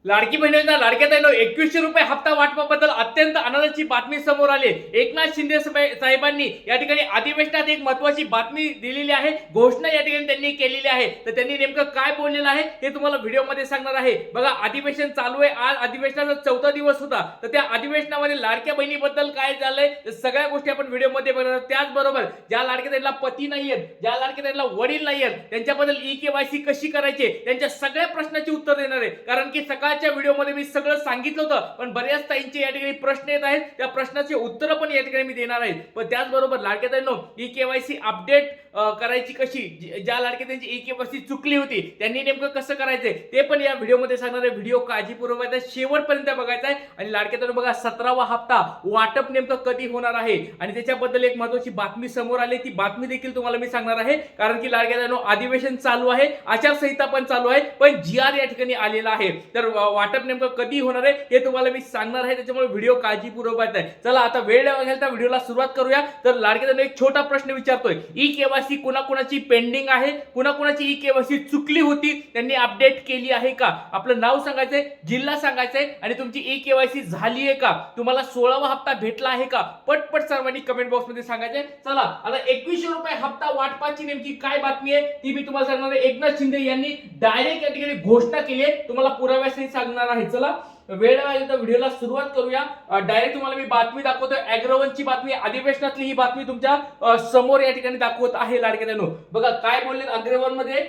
लाडकी बहिणींना लाडक्या ताईंनो 2100 रुपये हप्ता वाटपाबद्दल अत्यंत आनंदाची बातमी समोर आली। एकनाथ शिंदे साहेबांनी या ठिकाणी अधिवेशनात एक महत्त्वाची बातमी दिलेली आहे, घोषणा या ठिकाणी त्यांनी केलेली आहे। तर त्यांनी नेमकं काय बोललेलं आहे हे तुम्हाला व्हिडिओमध्ये सांगणार आहे। बघा, अधिवेशन चालू आहे, आज अधिवेशनाचा 4था दिवस होता। तर त्या अधिवेशनामध्ये लाडक्या बहिणीबद्दल काय झालंय सगळ्या गोष्टी आपण व्हिडिओमध्ये बघणार। त्याचबरोबर ज्या लाडक्या ताईंना पती नाहीयेत, ज्या लाडक्या ताईंना वडील नाहीयेत, त्यांच्याबद्दल ई-केवायसी कशी करायची, त्यांच्या सगळ्या प्रश्नाची उत्तर देणार आहे। कारण की सकाळच्या व्हिडिओमध्ये मी सगळं सांगितलं होतं, पण बऱ्याच ताईंचे या ठिकाणी प्रश्न येत आहेत, त्या प्रश्नाचे उत्तर पण या ठिकाणी मी देणार आहे। पण त्याचबरोबर लाडक्या ताईंनो ई-केवायसी अपडेट करायची कशी, ज्या लाडक्या ताईंची ई-केवायसी चुकली होती त्यांनी नेमकं कसं करायचंय ते पण या व्हिडिओमध्ये सांगणार आहे। व्हिडिओ काळजीपूर्वक शेवटपर्यंत बघायचा आहे। आणि लाडक्या ताईंनो बघा, 17वा हप्ता वाटप नेमकं कधी होणार आहे आणि त्याच्याबद्दल एक महत्त्वाची बातमी समोर आली, ती बातमी देखील तुम्हाला मी सांगणार आहे। कारण की लाडक्या ताईंनो अधिवेशन चालू आहे, आचारसंहिता पण चालू आहे, पण जी-आर या ठिकाणी आलेला आहे। तर वाटप नेमकं कधी होणार आहे हे तुम्हाला मी सांगणार आहे, त्याच्यामुळे व्हिडिओ काळजीपूर्वक पाहताय। चला आता वेळ न घालता व्हिडिओला सुरुवात करूया। तर लाडक्या ताईंनो एक छोटा प्रश्न विचारतोय, ई-केवायसी कुणाकुणाची पेंडिंग आहे, कुणाकुणाची ई-केवायसी चुकली होती, त्यांनी अपडेट केली आहे का, आपलं नाव सांगायचंय, जिल्हा सांगायचंय आणि तुमची ई-केवायसी झाली आहे का, तुम्हाला 16वा हप्ता भेटला आहे का, पटपट सर्वांनी कमेंट बॉक्स मध्ये सांगायचंय। चला आता 2100 रुपये हप्ता वाटपाची नेमकी काय बातमी आहे ती मी तुम्हाला सांगणार आहे। एकनाथ शिंदे यांनी डायरेक्ट या ठिकाणी घोषणा केली आहे, तुम्हाला पुराव्यासही सांगणार आहे। चला वेळ लागेल तर व्हिडिओला सुरुवात करूया। डायरेक्ट तुम्हाला मी बातमी दाखवतोय, अॅग्रोवनची बातमी, अधिवेशनातली ही बातमी तुमच्या समोर या ठिकाणी दाखवत आहे। लाडक्या ताईंनो बघा काय बोलले अग्रवन मध्ये,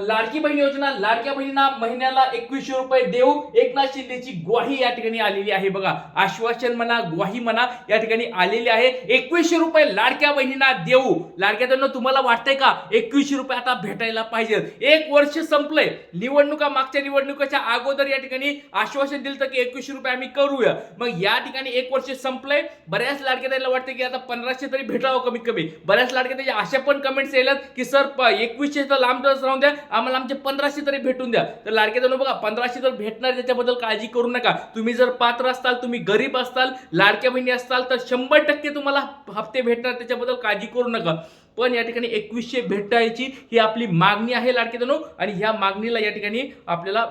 लाडकी बहीण योजना, लाडक्या बहिणींना महिन्याला 2100 रुपये देऊ, एकनाथ शिंदेची ग्वाही या ठिकाणी आलेली आहे। बघा, आश्वासन म्हणा, ग्वाही म्हणा, या ठिकाणी आलेली आहे। 2100 रुपये लाडक्या बहिणींना देऊ। लाडक्या ताईंनो तुम्हाला वाटतंय का 2100 रुपये आता भेटायला पाहिजे? एक वर्ष संपलंय, निवडणुका, मागच्या निवडणुकीच्या अगोदर या ठिकाणी आश्वासन दिलं की 2100 रुपये आम्ही करूया, मग या ठिकाणी एक वर्ष संपलंय। बऱ्याच लाडक्या ताईंना वाटतं की आता 1500 तरी भेटावं कमीत कमी। बऱ्याच लाडक्या ताईंच्या अशा पण कमेंट्स येतात की सर 2100 तर लांबच राहून द्या, आम्हाला आमचे 1500 तरी भेटून द्या। तर लाडक्या ताईंनो बघा, 1500 तर भेटणार, त्याच्याबद्दल काळजी करू नका। तुम्ही जर पात्र असताल, तुम्ही गरीब असताल, लाडक्या बहिणी असताल तर 100% तुम्हाला हप्ते भेटणार, त्याच्याबद्दल काळजी करू नका। पण या ठिकाणी 2100 भेटायची ही आपली मागणी आहे लाडक्या ताईंनो, आणि ह्या मागणीला या ठिकाणी आपल्याला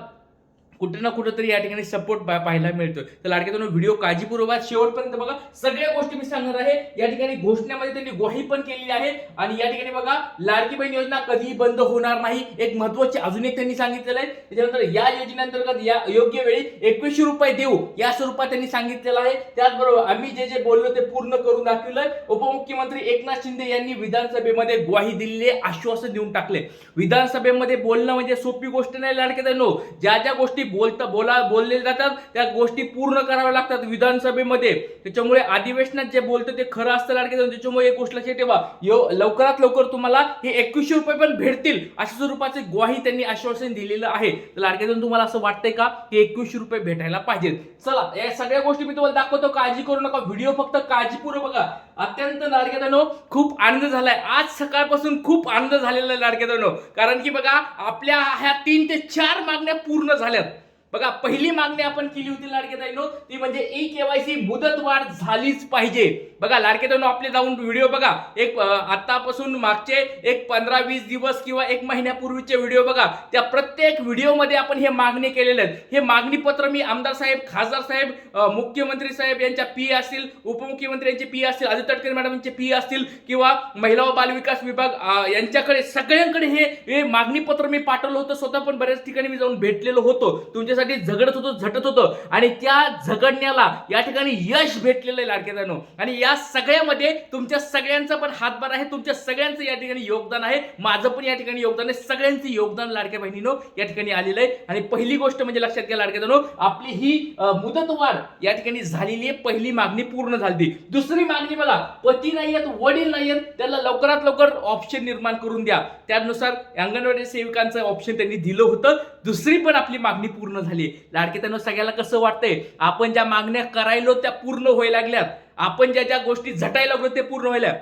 कुठे ना कुठेतरी या ठिकाणी सपोर्ट पाहायला मिळतोय। तर लाडक्या ताईंनो व्हिडिओ काळजीपूर्वक शेवटपर्यंत बघा, सगळ्या गोष्टी मी सांगणार आहे। या ठिकाणी घोषणेमध्ये त्यांनी ग्वाही पण केलेली आहे। आणि या ठिकाणी बघा, लाडकी बहीण योजना कधीही बंद होणार नाही, एक महत्त्वाचे अजून एक त्यांनी सांगितलेलं आहे। त्याच्यानंतर या योजनेअंतर्गत या योग्य वेळी 2100 रुपये देऊ या स्वरूपात त्यांनी सांगितलेलं आहे। त्याचबरोबर आम्ही जे जे बोललो ते पूर्ण करून दाखवलंय। उपमुख्यमंत्री एकनाथ शिंदे यांनी विधानसभेमध्ये ग्वाही दिलेली आहे, आश्वासन देऊन टाकले। विधानसभेमध्ये बोलणं म्हणजे सोपी गोष्ट नाही लाडक्या ताईंनो, ज्या ज्या गोष्टी बोलले जातात त्या गोष्टी पूर्ण कराव्या लागतात विधानसभेमध्ये। त्याच्यामुळे अधिवेशनात जे बोलतं ते खरं असतं लाडक्या ताईंनो, त्याच्यामुळे एक गोष्ट लक्षात ठेवा, लवकरात लवकर तुम्हाला हे 2100 रुपये पण भेटतील अशा स्वरूपाची ग्वाही त्यांनी आश्वासन दिलेलं आहे। तर लाडक्या ताईंनो तुम्हाला असं वाटतंय का की 2100 रुपये भेटायला पाहिजे? चला या सगळ्या गोष्टी मी तुम्हाला दाखवतो, काळजी करू नका, व्हिडिओ फक्त काळजीपूर्वक बघा। अत्यंत लाडक्या ताईंनो खूप आनंद झालाय, आज सकाळपासून खूप आनंद झालेला आहे लाडक्या ताईंनो। कारण की बघा, आपल्या ह्या 3 ते 4 मागण्या पूर्ण झाल्यात। बघा, पहिली मागणी आपण केली होती लाडक्या ताईंनो, ती म्हणजे ई-केवायसी मुदतवाढ झालीच पाहिजे। बघा लाडक्या ताईंनो, आपले जाऊन व्हिडिओ बघा, एक आतापासून मागचे एक 15-20 दिवस किंवा एक महिन्यापूर्वीचे व्हिडिओ बघा, त्या प्रत्येक व्हिडिओमध्ये आपण हे मागणी केलेले आहेत। हे मागणी पत्र मी आमदार साहेब, खासदार साहेब, मुख्यमंत्री साहेब यांच्या पी असतील, उपमुख्यमंत्री यांचे पी असतील, अजित तटकरे मॅडम यांचे पी असतील, किंवा महिला व बालविकास विभाग यांच्याकडे सगळ्यांकडे हे मागणी पत्र मी पाठवलं होतं। स्वतः पण बऱ्याच ठिकाणी मी जाऊन भेटलेलो होतो, तुमच्यासाठी झगडत होतो, झटत होतो, आणि त्या झगडण्याला या ठिकाणी यश भेटलेलं आहे लाडक्या ताईंनो। आणि या सगळ्यामध्ये तुमच्या सगळ्यांचा पण हातभार आहे, तुमच्या सगळ्यांचं या ठिकाणी योगदान आहे, माझं पण या ठिकाणी योगदान आहे, सगळ्यांचं योगदान लाडक्या बहिणींनो या ठिकाणी आलेलं आहे। आणि पहिली गोष्ट म्हणजे लक्षात घ्या लाडक्या ताईंनो, आपली ही मुदतवाढ या ठिकाणी झालेली आहे, पहिली मागणी पूर्ण झाली। दुसरी मागणी बघा, पती नाहीयेत, वडील नाहीयेत, त्याला लवकरात लवकर ऑप्शन निर्माण करून द्या। त्यानुसार अंगणवाडी सेविकांचं ऑप्शन त्यांनी दिलं होतं। दुसरी पण आपली मागणी पूर्ण झाली। लाडके ताईंनो, सगळ्याला कसं वाटतंय, आपण ज्या मागण्या करायलो त्या पूर्ण व्हायला लागल्यात, आपण ज्या ज्या गोष्टी झटायला लागलो ते पूर्ण व्हायला।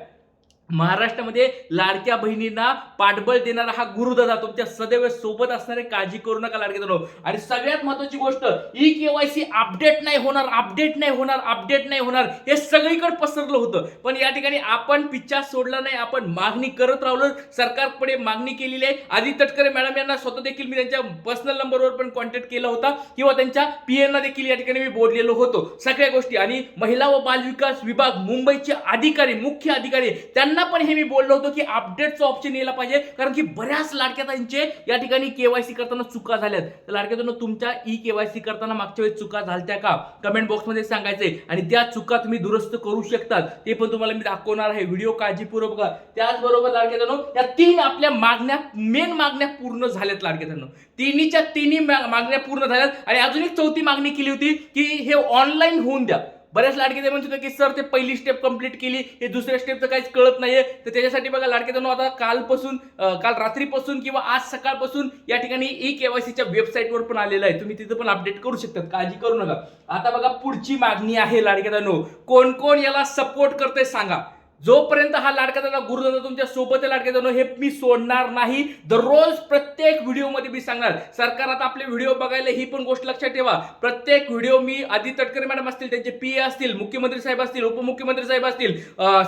महाराष्ट्रामध्ये लाडक्या बहिणींना पाठबळ देणारा हा गुरुदादा तुमच्या सदैव सोबत असणारे, काळजी करू नका लाडके जणो. आणि सगळ्यात महत्त्वाची गोष्ट, ई केवायसी अपडेट नाही होणार, अपडेट नाही होणार, अपडेट नाही होणार, हे सगळीकडे पसरलं होतं. पण या ठिकाणी आपण पिच्छा सोडला नाही, आपण मागणी करत राहिलो, सरकारकडे मागणी केलेली आहे. आदित्य तटकरे मॅडम यांना स्वतः देखील मी त्यांच्या पर्सनल नंबरवर पण कॉन्टॅक्ट केला होता, किंवा त्यांच्या पीएनना देखील या ठिकाणी मी बोललेलो होतो सगळ्या गोष्टी. आणि महिला व बाल विकास विभाग मुंबईचे अधिकारी, मुख्य अधिकारी, त्यांना पण हे मी बोललो होतो की अपडेटचा ऑप्शन यायला पाहिजे, कारण की बऱ्याच लाडक्यातांचे या ठिकाणी केवायसी करताना चुका झाल्यात. तर लाडक्यातांनो, तुमच्या ई केवायसी करताना मागच्या वेळेस चुका झालत्या का कमेंट बॉक्स मध्ये सांगायचंय, आणि त्या चुका तुम्ही दुरुस्त करू शकतात ते पण तुम्हाला मी दाखवणार आहे. व्हिडिओ काळजीपूर्वक बघा. त्याचबरोबर लाडक्यातांनो, या 3 आपल्या मागण्या, मेन मागण्या पूर्ण झाल्यात लाडक्यातांनो. तिन्हीच्या तिन्ही मागण्या पूर्ण झाल्यात. आणि अजून एक चौथी मागणी केली होती की हे ऑनलाईन होऊन द्या. बऱ्याच लाडके म्हणत होते की सर ते पहिली स्टेप कंप्लीट केली, हे दुसऱ्या स्टेपचं काहीच कळत नाहीये. तर त्याच्यासाठी बघा लाडकेजणो, आता काल रात्रीपासून किंवा आज सकाळपासून या ठिकाणी ई केवायसीच्या वेबसाईटवर पण आलेलं आहे, तुम्ही तिथं पण अपडेट करू शकता, काळजी करू नका. आता बघा पुढची मागणी आहे लाडकेजणो, कोण कोण याला सपोर्ट करते सांगा. जोपर्यंत हा लाडका दादा गुरुदादा तुमच्या सोबत आहे लाडके, हे मी सोडणार नाही. दररोज प्रत्येक व्हिडिओमध्ये मी सांगणार. सरकार आता आपले व्हिडिओ बघायला, ही पण गोष्ट लक्षात ठेवा. प्रत्येक व्हिडिओ मी आदित्य तटकरे मॅडम असतील, त्यांचे पीए असतील, मुख्यमंत्री साहेब असतील, उपमुख्यमंत्री साहेब असतील,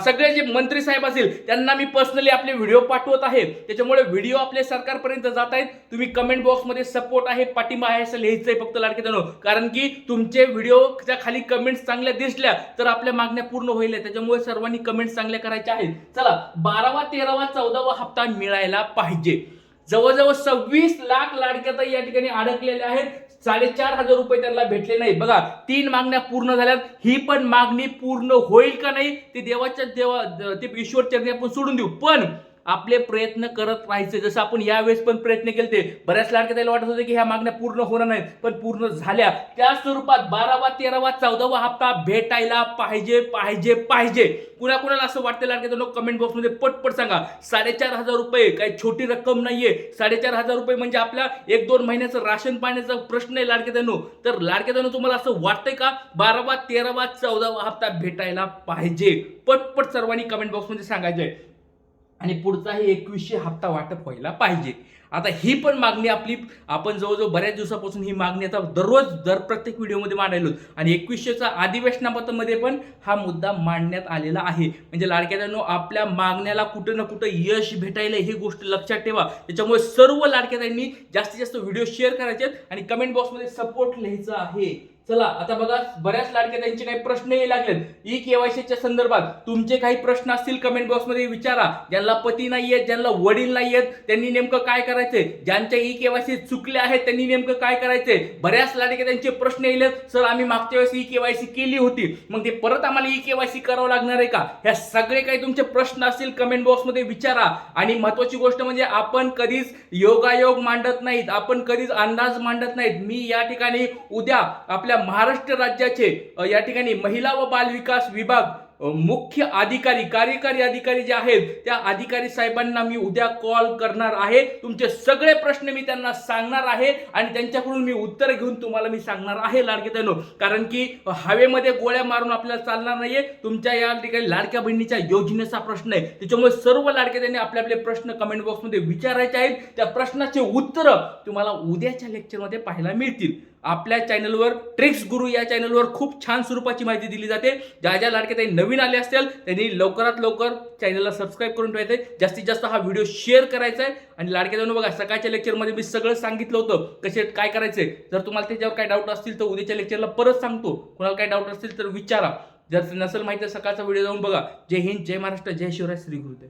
सगळे जे मंत्री साहेब असतील, त्यांना मी पर्सनली आपले व्हिडिओ पाठवत आहे. त्याच्यामुळे व्हिडिओ आपले सरकारपर्यंत जात आहेत. तुम्ही कमेंट बॉक्समध्ये सपोर्ट आहे, पाठिंबा आहे असं लिहायचंय फक्त लाडके, कारण की तुमचे व्हिडिओच्या खाली कमेंट्स चांगल्या दिसल्या तर आपल्या मागण्या पूर्ण होईल. त्याच्यामुळे सर्वांनी कमेंट्स चांगल्या करायच्या आहेत. चला, 12वा 13वा 14वा हप्ता मिळायला पाहिजे. जवळजवळ 26 लाख लाडक्याताई या ठिकाणी अडकलेल्या आहेत. 4,500 रुपये त्यांना भेटले नाही. बघा, 3 मागण्या पूर्ण झाल्यात. ही पण मागणी पूर्ण होईल का नाही ते ते ईश्वर चरणी आपण सोडून देऊ, पण आपले प्रयत्न करत राहायचे. जसं आपण यावेळेस पण प्रयत्न केले, बऱ्याच लाडक्याताईला वाटत होते की ह्या मागण्या पूर्ण होणार नाहीत, पण पूर्ण झाल्या. त्या स्वरूपात 12वा 13वा 14वा हप्ता भेटायला पाहिजे पाहिजे पाहिजे. कुणाकुणाला असं वाटतं लाडक्याताईंनो, कमेंट बॉक्समध्ये पटपट सांगा. 4,500 रुपये काही छोटी रक्कम नाहीये. 4,500 रुपये म्हणजे आपल्या 1-2 महिन्याचं राशन पाण्याचा प्रश्न आहे लाडक्याताईंनो. तर लाडक्याताईंनो, तुम्हाला असं वाटतंय का 12वा 13वा 14वा हप्ता भेटायला पाहिजे? पटपट सर्वांनी कमेंट बॉक्समध्ये सांगायचंय. आणि पुढचाही 2100 हप्ता वाटप व्हायला पाहिजे. आता ही पण मागणी आपण जवळजवळ बऱ्याच दिवसापासून ही मागणी आता दर प्रत्येक व्हिडिओमध्ये मांडायलो, आणि 2100चा अधिवेशनामध्ये पण हा मुद्दा मांडण्यात आलेला आहे. म्हणजे लाडक्याताईंनो, आपल्या मागण्याला कुठं ना कुठं यश भेटायला, ही गोष्ट लक्षात ठेवा. त्याच्यामुळे सर्व लाडक्याताईंनी जास्तीत जास्त व्हिडिओ शेअर करायचे आणि कमेंट बॉक्समध्ये सपोर्ट लिहायचं आहे. चला, आता बघा, बऱ्याच लाडक्याताईंचे काही प्रश्न यायला लागलेत ई केवायसीच्या संदर्भात. तुमचे काही प्रश्न असतील कमेंट बॉक्समध्ये विचारा. ज्यांना पती नाहीयेत, ज्यांना वडील नाहीयेत, त्यांनी नेमकं काय करायचंय? ज्यांच्या ई केवायसी चुकले आहेत त्यांनी नेमकं काय करायचंय? बऱ्याच लाडक्याताईंचे प्रश्न येलेत, सर आम्ही मागच्या वेळेस ई केवायसी केली होती, मग ते परत आम्हाला ई केवायसी करावं लागणार आहे का? ह्या सगळे काही तुमचे प्रश्न असतील कमेंट बॉक्समध्ये विचारा. आणि महत्वाची गोष्ट म्हणजे आपण कधीच योगायोग मांडत नाहीत, आपण कधीच अंदाज मांडत नाहीत. मी या ठिकाणी उद्या आपल्या महाराष्ट्र राज्याचे या ठिकाणी महिला व बाल विकास विभाग मुख्य अधिकारी, कार्यकारी अधिकारी जे आहेत, त्या अधिकारी साहेबांना मी उद्या कॉल करणार आहे. तुमचे सगळे प्रश्न मी त्यांना सांगणार आहे आणि त्यांच्याकडून मी उत्तर घेऊन तुम्हाला मी सांगणार आहे लाडकेताईंनो. कारण की हवेमध्ये गोळ्या मारून आपल्याला चालणार नाहीये. तुमच्या या ठिकाणी लाडक्या बहिणीच्या योजनेचा प्रश्न आहे. त्याच्यामुळे सर्व लाडकेताईंनी आपले आपले प्रश्न कमेंट बॉक्समध्ये विचारायचे आहेत. त्या प्रश्नाचे उत्तर तुम्हाला उद्याच्या लेक्चरमध्ये पाहायला मिळतील. आपल्या चॅनलवर ट्रिक्स गुरु या चॅनलवर खूप छान स्वरूपाची माहिती दिली जाते. ज्या ज्या लाडक्याताई नवीन आले असतील त्यांनी लवकरात लवकर चॅनलला सबस्क्राईब करून ठेवायचं आहे. जास्तीत जास्त हा व्हिडिओ शेअर करायचा आहे. आणि लाडक्याताईंनो, बघा, सकाळच्या लेक्चरमध्ये मी सगळं सांगितलं होतं कसे काय करायचंय. जर तुम्हाला त्याच्यावर काय डाऊट असतील तर उद्याच्या लेक्चरला परत सांगतो. कोणाला काय डाऊट असतील तर विचारा. जर नसेल माहिती, सकाळचा व्हिडिओ जाऊन बघा. जय हिंद, जय महाराष्ट्र, जय शिवराय, श्री गुरुदेव.